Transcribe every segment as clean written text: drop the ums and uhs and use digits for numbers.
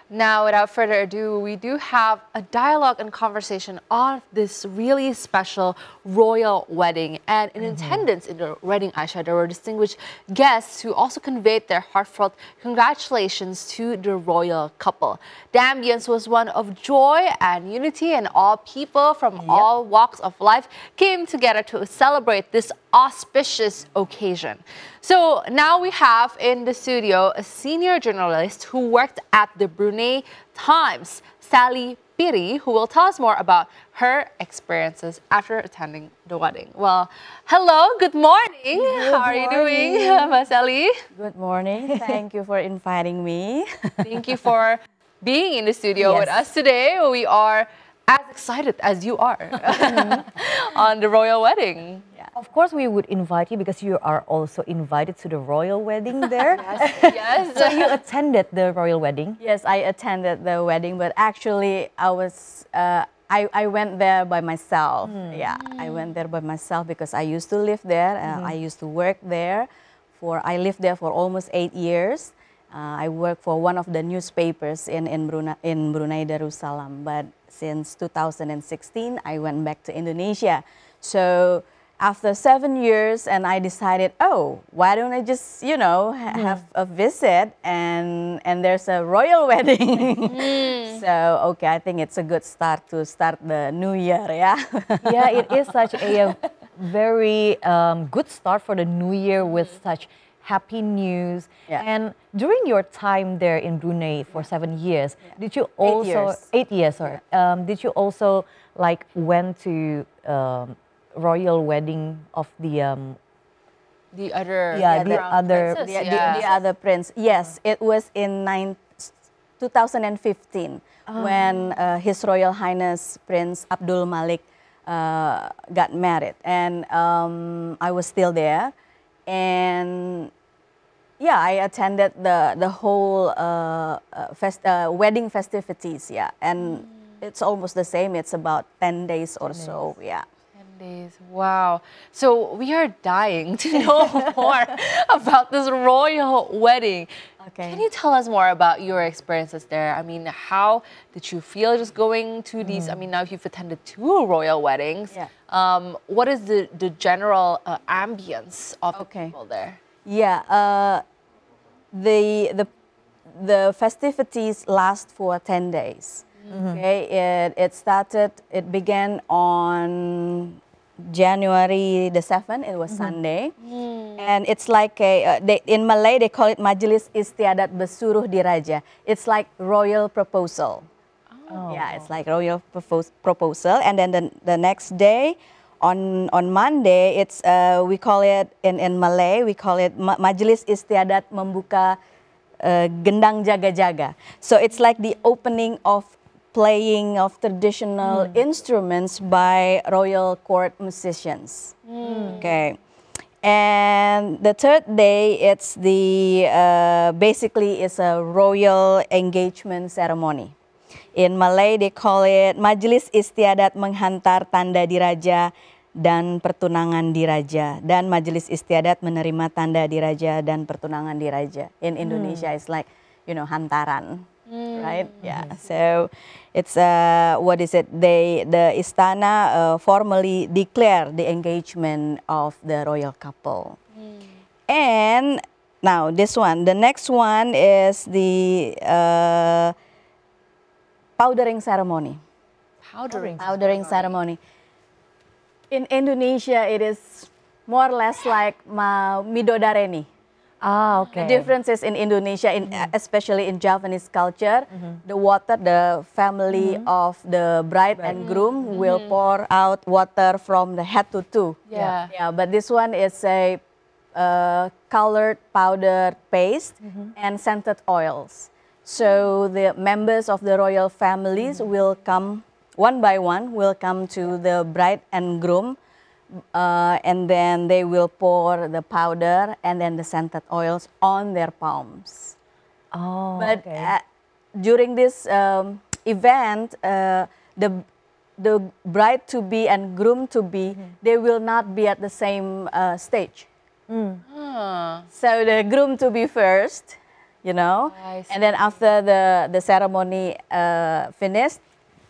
Now, without further ado, we do have a dialogue and conversation on this really special royal wedding. And in attendance in the wedding, Aisha, there were distinguished guests who also conveyed their heartfelt congratulations to the royal couple. The ambience was one of joy and unity, and all people from all walks of life came together to celebrate this auspicious occasion. So now we have in the studio a senior journalist who worked at the Brunei Times, Sally Piri, who will tell us more about her experiences after attending the wedding. Well, hello, good morning. How are you doing, Ms. Sally? Good morning. Thank you for inviting me. Thank you for being in the studio with us today. We are as excited as you are on the royal wedding. Of course, we would invite you because you are also invited to the royal wedding there. Yes. So you attended the royal wedding? Yes, I attended the wedding, but actually I went there by myself. Yeah, I went there by myself because I used to live there. I used to work there. I lived there for almost 8 years. I worked for one of the newspapers in Brunei Darussalam. But since 2016, I went back to Indonesia. So after 7 years, and I decided, oh, why don't I just, have a visit, and there's a royal wedding. So, okay, I think it's a good start to start the new year, yeah? Yeah, it is such a very good start for the new year with such happy news. Yeah. And during your time there in Brunei for 7 years, did you also... 8 years, sorry. Did you also, went to... royal wedding of the other other prince. Yes, it was in 2015 when His Royal Highness Prince Abdul Malik got married, and I was still there, and yeah, I attended the whole wedding festivities. Yeah, and it's almost the same. It's about 10 days or so. Yeah. Days. Wow. So we are dying to know more about this royal wedding. Okay. Can you tell us more about your experiences there? I mean, how did you feel just going to these? I mean, now you've attended 2 royal weddings. What is the general ambience of the people there? Yeah. The festivities last for 10 days. Okay. It began on January the 7th, it was Sunday. And it's like, in Malay, they call it Majelis Istiadat Besuruh Diraja. It's like royal proposal. Yeah, it's like royal proposal. And then the next day, on Monday, it's we call it, in Malay, we call it Majelis Istiadat Membuka Gendang Jaga-Jaga. So it's like the opening of playing of traditional instruments by royal court musicians. Okay, and the third day, it's basically it's a royal engagement ceremony. In Malay, they call it Majelis Istiadat Menghantar Tanda Diraja dan Pertunangan Diraja, dan Majelis Istiadat menerima tanda diraja dan pertunangan diraja. In Indonesia, it's like, hantaran. Right? Yeah. So it's what is it? The Istana formally declare the engagement of the royal couple. And now this one, the next one is the powdering ceremony. Powdering ceremony. In Indonesia, it is more or less like midodareni. Okay. The differences in Indonesia, especially in Javanese culture, the family of the bride and groom will pour out water from the head to toe. Yeah. But this one is a colored powder paste and scented oils. So the members of the royal families will come one by one, will come to the bride and groom. And then they will pour the powder and then the scented oils on their palms. But during this event, the bride-to-be and groom-to-be, they will not be at the same stage. So the groom-to-be first, you know. I see. And then after the ceremony finished,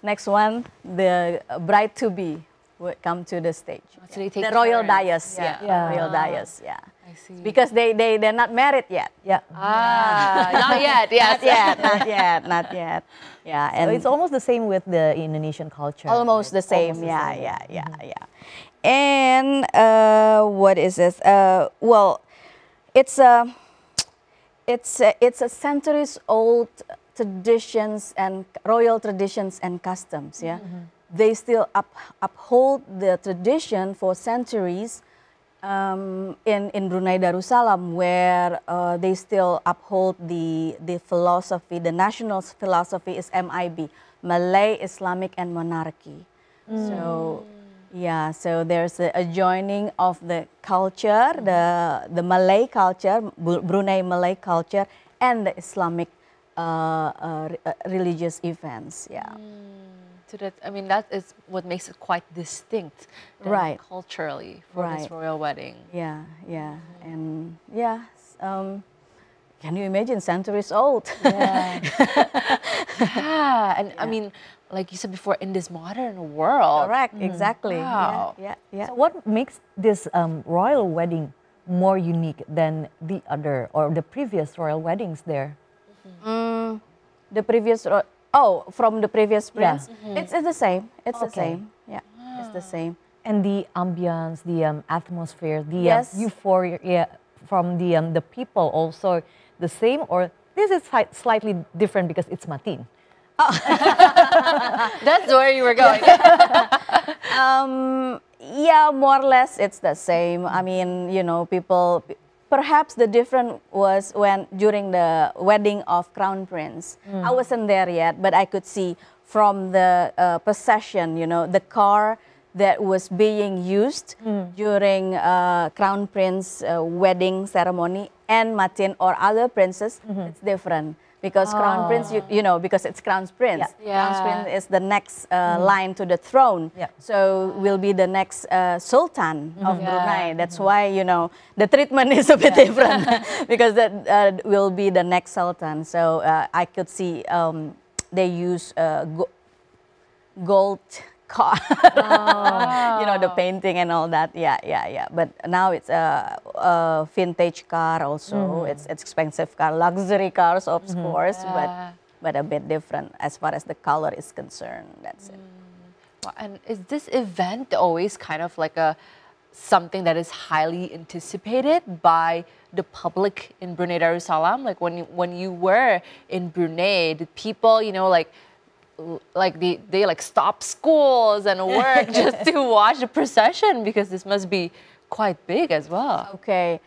next one, the bride-to-be would come to the stage. So they take the royal turns. dais, Yeah. royal dais, yeah. I see. Because they're not married yet. Yeah. Not yet. Yes. Not yet. Yeah, So it's almost the same with the Indonesian culture. almost right? the same. Almost the Yeah, same. yeah. And what is this? Well, it's a centuries old traditions and royal traditions and customs. Yeah, they still uphold the tradition for centuries. In Brunei Darussalam, where they still uphold the philosophy, the national philosophy is MIB, Malay, Islamic, and Monarchy. So, yeah, so there's a joining of the culture, the Malay culture, Brunei Malay culture, and the Islamic religious events. Yeah. So that, I mean, that is what makes it quite distinct, then, Right. culturally, for this Right. royal wedding. Yeah, and yeah. Can you imagine, centuries old? Yeah, and I mean, like you said before, in this modern world. Correct, exactly. Wow. Yeah. So what makes this royal wedding more unique than the other or the previous royal weddings there? The previous, from the previous prince, it's the same. It's the Okay. same. Yeah, it's the same. And the ambience, the atmosphere, the Yes. euphoria from the people also the same, or this is slightly different because it's Matin? That's where you were going. Yeah, more or less it's the same. I mean, people. Perhaps the difference was when during the wedding of Crown Prince. I wasn't there yet, but I could see from the procession, the car that was being used during Crown Prince wedding ceremony and Matin or other princes, it's different. Because Crown Prince, because it's Crown Prince. Yeah. Crown Prince is the next line to the throne. Yeah. So will be the next Sultan of Yeah. Brunei. That's why, the treatment is a bit different because that will be the next Sultan. So I could see they use gold car, the painting and all that. Yeah. But now it's a vintage car also. It's expensive car, luxury cars of course, but a bit different as far as the color is concerned. That's it. Wow, and is this event always kind of like something that is highly anticipated by the public in Brunei Darussalam? Like when you were in Brunei, did people, they like stop schools and work just to watch the procession, because this must be quite big as well. Okay,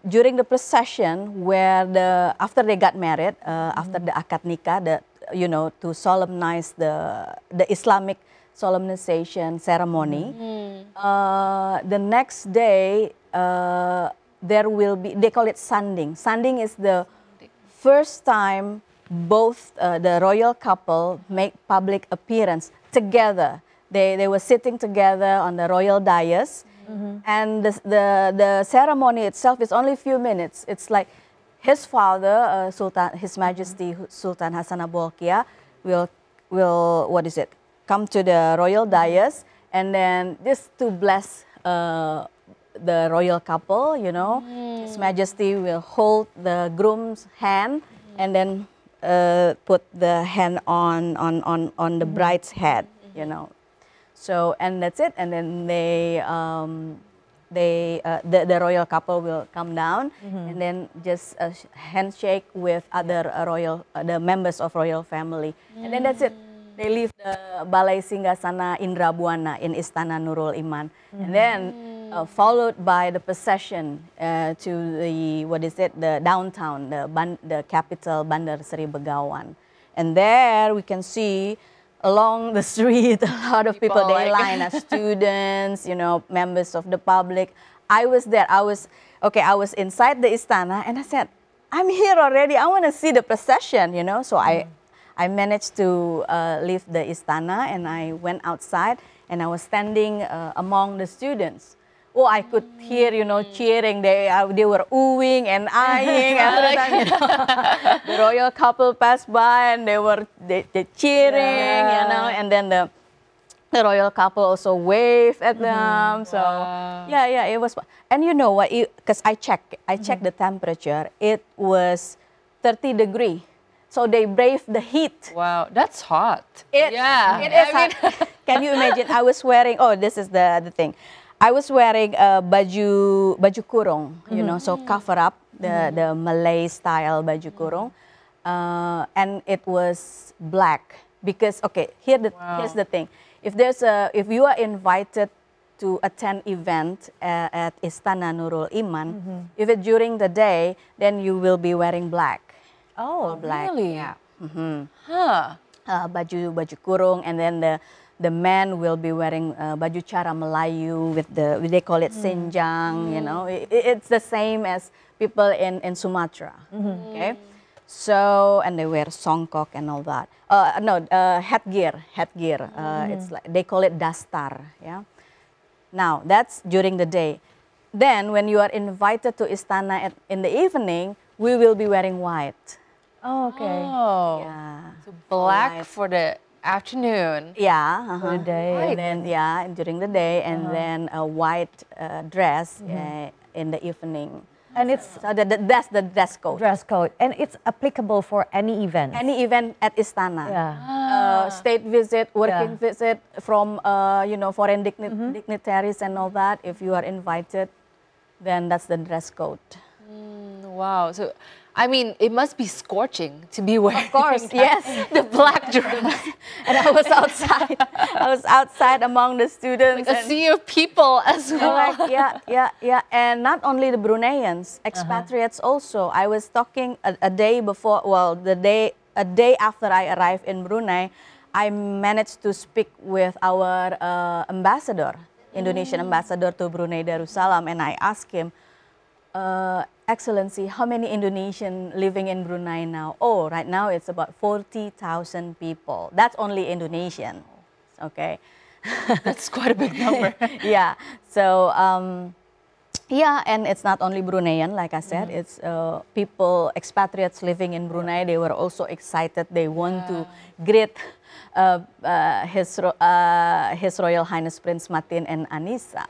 during the procession where after they got married, after the akad nikah, to solemnize the Islamic solemnization ceremony, the next day there will be, they call it sanding. Sanding is the first time both the royal couple make public appearance together. They were sitting together on the royal dais, and the ceremony itself is only a few minutes. It's like his father, His Majesty Sultan Hassanal Bolkiah, will come to the royal dais, and then just to bless the royal couple. His Majesty will hold the groom's hand and then put the hand on the bride's head, So, and that's it. And then the royal couple will come down and then just handshake with other the members of royal family, and then that's it. They leave the Balai Singgasana Indra Buana in Istana Nurul Iman, and then followed by the procession to the downtown, the capital, Bandar Seri Begawan. And there we can see along the street a lot of people, they line as students, members of the public. I was there. I was inside the Istana, and I said, I'm here already. I want to see the procession, So I managed to leave the Istana, and I went outside, and I was standing among the students Oh, I could hear, cheering. They were oohing and eyeing every time, the royal couple passed by and they cheering, and then the royal couple also waved at them. So yeah, it was. And you know what? Because I checked the temperature. It was 30 degrees. So they braved the heat. Wow, that's hot. It is hot. Can you imagine? I was wearing. Oh, this is the thing. I was wearing a baju kurung, so cover up the Malay style baju kurung, and it was black because here's the thing. If you are invited to attend event at Istana Nurul Iman, if it's during the day, then you will be wearing black. Oh, black. Really? Yeah. Huh. Baju kurung, and then the men will be wearing baju cara Melayu with they call it senjang. It's the same as people in Sumatra. Okay. So, and they wear songkok and all that. Headgear. It's like they call it dastar. Yeah. Now that's during the day. Then when you are invited to Istana in the evening, we will be wearing white. Oh, okay. Oh. Yeah. So black White. for the afternoon. Yeah. For the day. And then during the day, and then a white dress in the evening. And it's So that's the dress code. dress code, and it's applicable for any event. Any event at Istana. Yeah. State visit, working visit from foreign dignitaries and all that. If you are invited, then that's the dress code. Wow. So, I mean, it must be scorching to be wearing. Of course, yes. The black dress. And I was outside. I was outside among the students. A sea of people as well. Yeah. And not only the Bruneians, expatriates also. I was talking a day before, a day after I arrived in Brunei, I managed to speak with our ambassador, Indonesian ambassador to Brunei Darussalam, and I asked him, Excellency, how many Indonesian living in Brunei now? Oh, right now it's about 40,000 people. That's only Indonesian, okay? That's quite a big number. Yeah, so, and it's not only Bruneian, like I said, it's people, expatriates living in Brunei, they were also excited. They want to greet His Royal Highness Prince Matin and Anissa.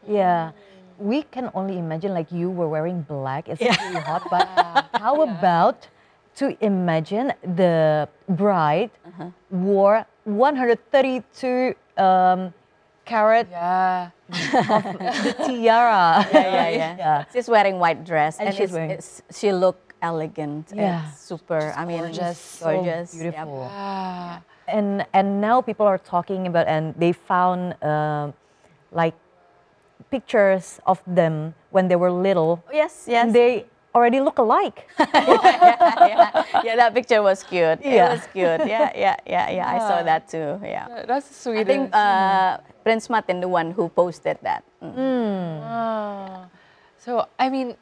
Yeah. We can only imagine, like, you were wearing black. It's really hot. But how about to imagine the bride wore 132 carat Yeah. the tiara. Yeah. She's wearing white dress, And she's wearing- she looked elegant. Yeah. It's super. I mean, gorgeous. gorgeous, So beautiful. Ah. And now people are talking about, and they found like pictures of them when they were little. Yes. And they already look alike. Yeah, that picture was cute. Yeah. It was cute. Yeah. I saw that too. Yeah. That's sweet. I think Prince Martin, the one who posted that. So, I mean,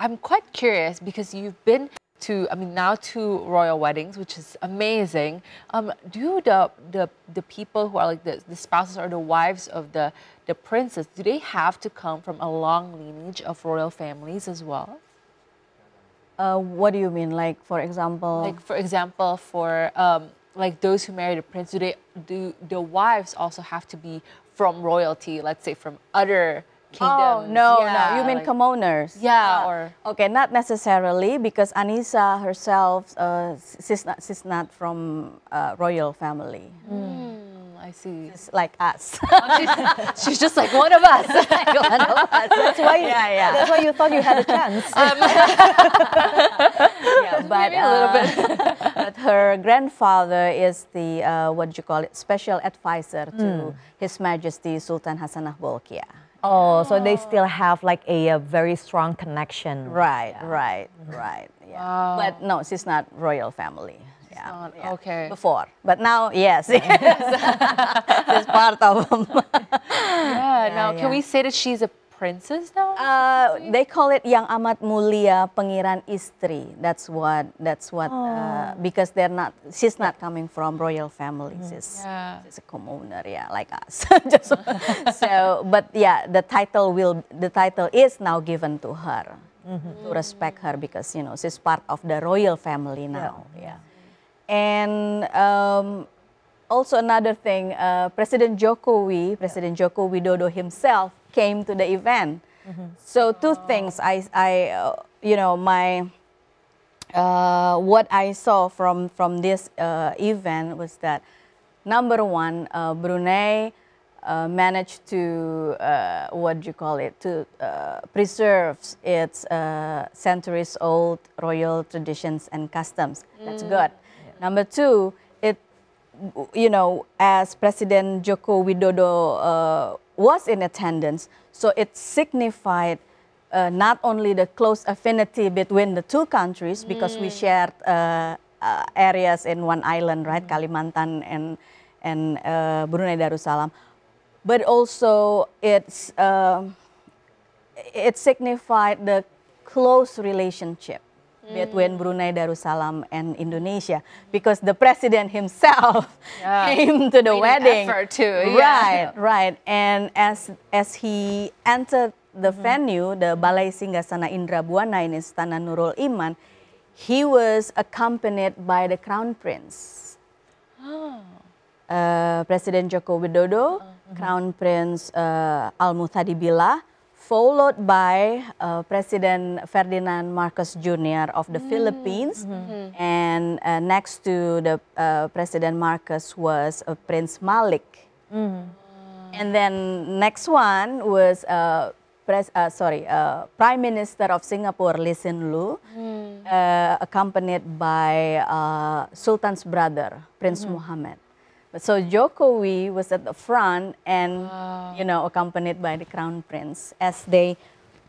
I'm quite curious because you've been to, now 2 royal weddings, which is amazing. Do the people who are like the spouses or the wives of the princes, do they have to come from a long lineage of royal families as well? What do you mean? Like, for example? Like, for example, for like those who marry the prince, do the wives also have to be from royalty? Let's say from other kingdoms? Oh, no. You mean like, commoners? Yeah, or... Okay, not necessarily, because Anissa herself, she's not from royal family. I see. It's like us. She's just like one of us. That's why. That's why you thought you had a chance. But Maybe a little bit. but her grandfather is the special advisor to His Majesty Sultan Hassanah Bolkiah. Oh, so they still have like a very strong connection. Right. Yeah. Wow. But no, she's not royal family. Yeah. Okay. Before, but now, yes, she's part of them. Now, can we say that she's a princes now? They call it Yang Amat Mulia Pangeran Istri. That's what. Because she's not coming from royal family. She's a commoner, yeah, like us. But yeah, the title is now given to her to respect her because she's part of the royal family now. Yeah. And also another thing, President Joko Widodo himself came to the event. So two things what I saw from this event was that number one, Brunei managed to preserve its centuries-old royal traditions and customs. That's good. Number two, as President Joko Widodo was in attendance, so it signified not only the close affinity between the two countries, because we shared areas in one island, right, Kalimantan and Brunei Darussalam, but also it signified the close relationship between Brunei Darussalam and Indonesia, because the president himself came to the wedding. Effort too. Right. And as he entered the venue, the Balai Singgasana Indrabuana in Istana Nurul Iman, he was accompanied by the Crown Prince. President Joko Widodo, Crown Prince Al-Muthadi, followed by President Ferdinand Marcos Jr. of the Philippines, and next to the President Marcos was Prince Malik. And then next one was Prime Minister of Singapore, Lee Hsien Loong, accompanied by Sultan's brother, Prince Mohammed. So Jokowi was at the front and, accompanied by the Crown Prince as they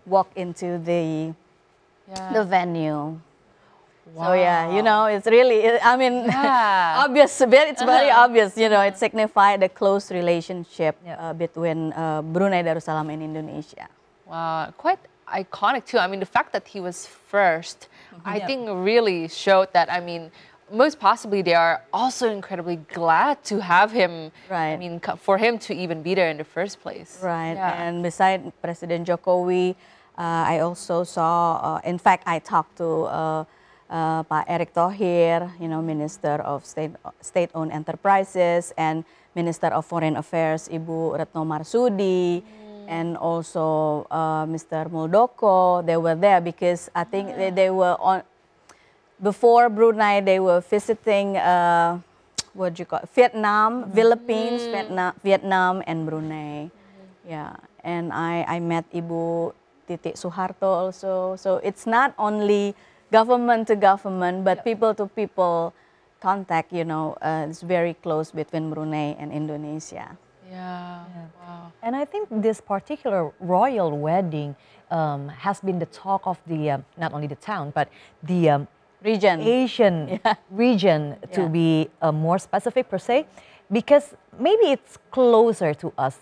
walk into the venue. Wow. So yeah, it's really, obvious, it's very obvious, it signified a close relationship between Brunei Darussalam and Indonesia. Wow, quite iconic too. I mean, the fact that he was first, I think really showed that, most possibly they are also incredibly glad to have him. Right. For him to even be there in the first place. Right. Yeah. And beside President Jokowi, I also saw, in fact, I talked to Pak Erick Thohir, Minister of State-Owned Enterprises, and Minister of Foreign Affairs, Ibu Retno Marsudi, and also Mr. Muldoko. They were there because I think they were on. Before Brunei, they were visiting Vietnam, Philippines, Vietnam, and Brunei. Yeah, and I met Ibu Titik Suharto also. So it's not only government to government, but people to people contact. It's very close between Brunei and Indonesia. Yeah. Wow. And I think this particular royal wedding has been the talk of the not only the town but the Asian region, to be more specific per se, because maybe it's closer to us,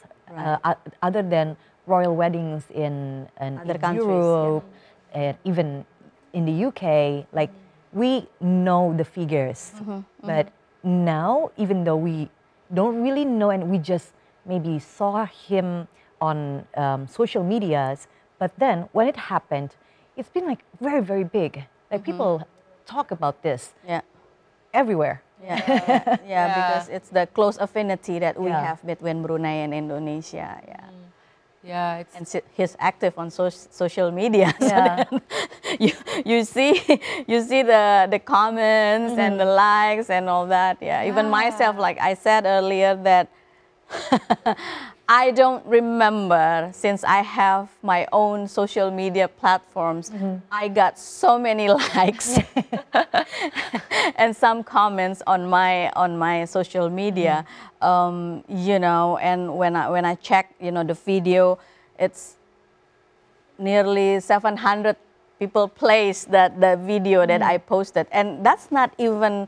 other than royal weddings in other countries, Europe, and even in the UK. Like, we know the figures, but now, even though we don't really know and we just maybe saw him on social medias, but then when it happened, it's been like very, very big. Like people talk about this everywhere. Because it's the close affinity that we have between Brunei and Indonesia. And he's active on social media. So you see the comments and the likes and all that. Even myself, like I said earlier, that I don't remember, since I have my own social media platforms, I got so many likes and some comments on my social media. And when I check, the video, it's nearly 700 people placed the video that I posted, and that's not even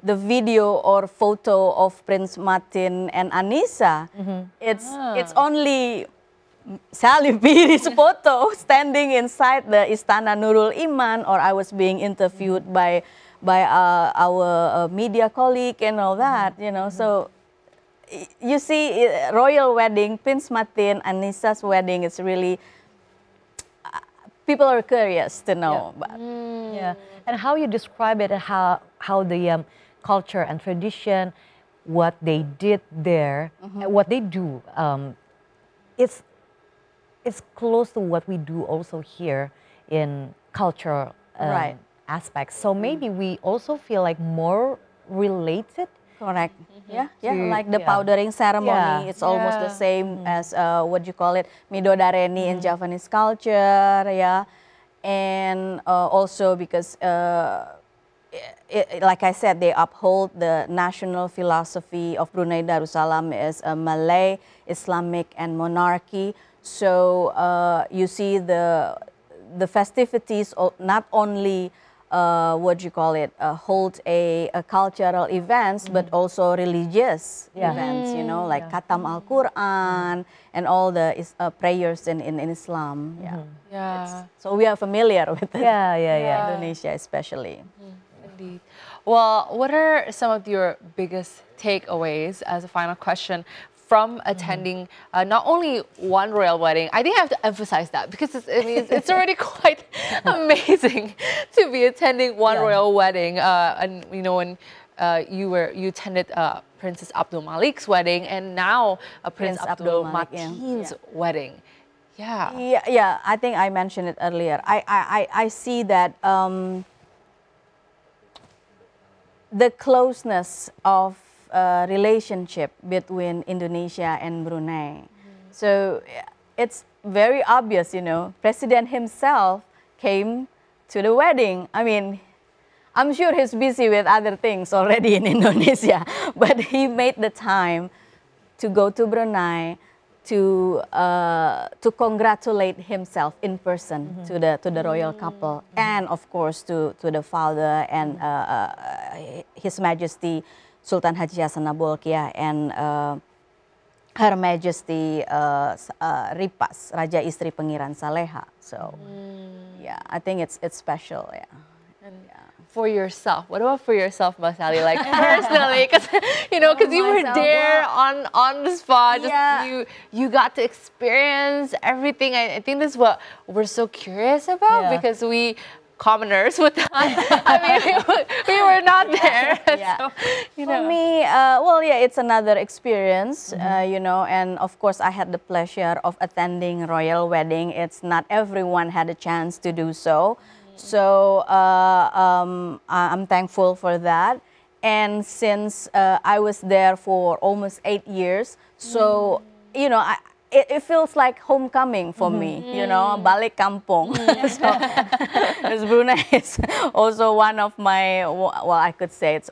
the video or photo of Prince Martin and Anissa. It's only Sally Piri's photo standing inside the Istana Nurul Iman, or I was being interviewed by our media colleague and all that, you know. So you see, royal wedding, Prince Martin, Anisa's wedding, is really, people are curious to know. Yeah. Yeah, and how you describe it, how the culture and tradition, what they did there, what they do, it's close to what we do also here in cultural Right. aspects. So maybe we also feel like more related. Correct. Yeah, yeah. To- Like the yeah. powdering ceremony, Yeah. it's almost the Yeah. same as what you call it, midodareni in Javanese culture. Yeah, and also because, like I said, they uphold the national philosophy of Brunei Darussalam as a Malay, Islamic, and monarchy. So you see the festivities not only what you call it, hold a cultural events, but also religious events, you know, like Khatam Al-Quran and all the prayers in Islam. Yeah. Yeah. So we are familiar with it. Yeah. Indonesia especially. Indeed. Well, what are some of your biggest takeaways, as a final question, from attending not only one royal wedding? I think I have to emphasize that, because it's already quite amazing to be attending one royal wedding. And you know, when you attended Princess Abdul Malik's wedding, and now Prince Abdul Malik, yeah. Matin's wedding. Yeah. Yeah. I think I mentioned it earlier. I see that the closeness of relationship between Indonesia and Brunei. So it's very obvious, you know, President himself came to the wedding. I mean, I'm sure he's busy with other things already in Indonesia, but he made the time to go to Brunei to congratulate himself in person to the royal couple, and of course to the father and His Majesty Sultan Haji Hassanah Bolkiah and Her Majesty Ripas, Raja Istri Pengiran Saleha. So yeah, I think it's special. Yeah. For yourself, what about for yourself, Mbak Sally? Like personally, because you know, because you were myself, there on the spot. Just Yeah. you got to experience everything. I think that's what we're so curious about, Yeah. because we commoners with that. I mean, we were not there. Yeah. So, you know. For me, well, yeah, it's another experience, you know, and of course I had the pleasure of attending royal wedding. It's not everyone had a chance to do so. So I'm thankful for that. And since I was there for almost 8 years, so, you know, it feels like homecoming for me, you know, balik kampung. So, because Brunei is also one of my, well, I could say it's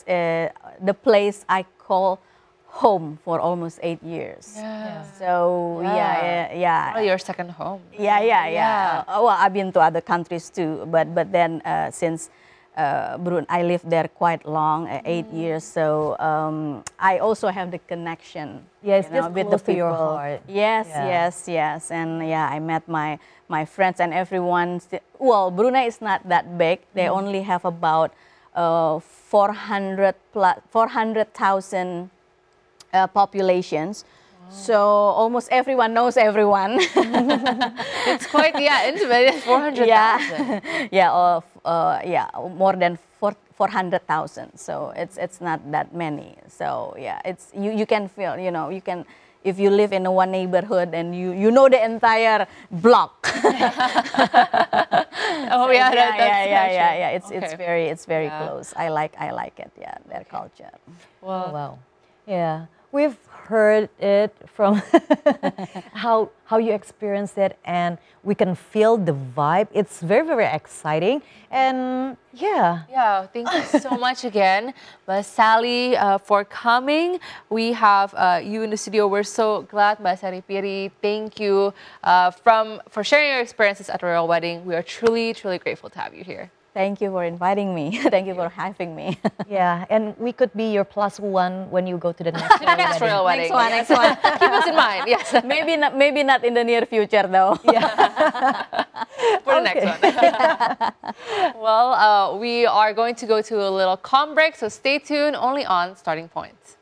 the place I call home for almost 8 years. Yeah. So yeah. Probably your second home. Yeah. Well, I've been to other countries too, but then since Brunei, I lived there quite long, 8 years. So I also have the connection. Yes, you know, just with close the to your people. heart. Yes, yes, and yeah, I met my friends and everyone. Well, Brunei is not that big. They only have about 400,000 populations. So almost everyone knows everyone. It's quite intimate. It's 400,000. More than 400,000. So it's not that many. So yeah, it's you can feel, you know, you can, if you live in one neighborhood and you know the entire block. Oh yeah, that's It's very close. I like it. Yeah, their culture. Oh, wow. Yeah, we've heard it from how you experienced it, and we can feel the vibe. It's very, very exciting, and yeah. Yeah, thank you so much again, Mbak Sally, for coming. We have you in the studio. We're so glad, Mbak Sally Piri. Thank you for sharing your experiences at the royal wedding. We are truly, truly grateful to have you here. Thank you for inviting me. Thank you for having me. Yeah, and we could be your +1 when you go to the next The next royal wedding. Next one. Keep us in mind. Yes. Maybe not in the near future though. For the next one. Well, we are going to go to a little comm break, so stay tuned only on Starting Points.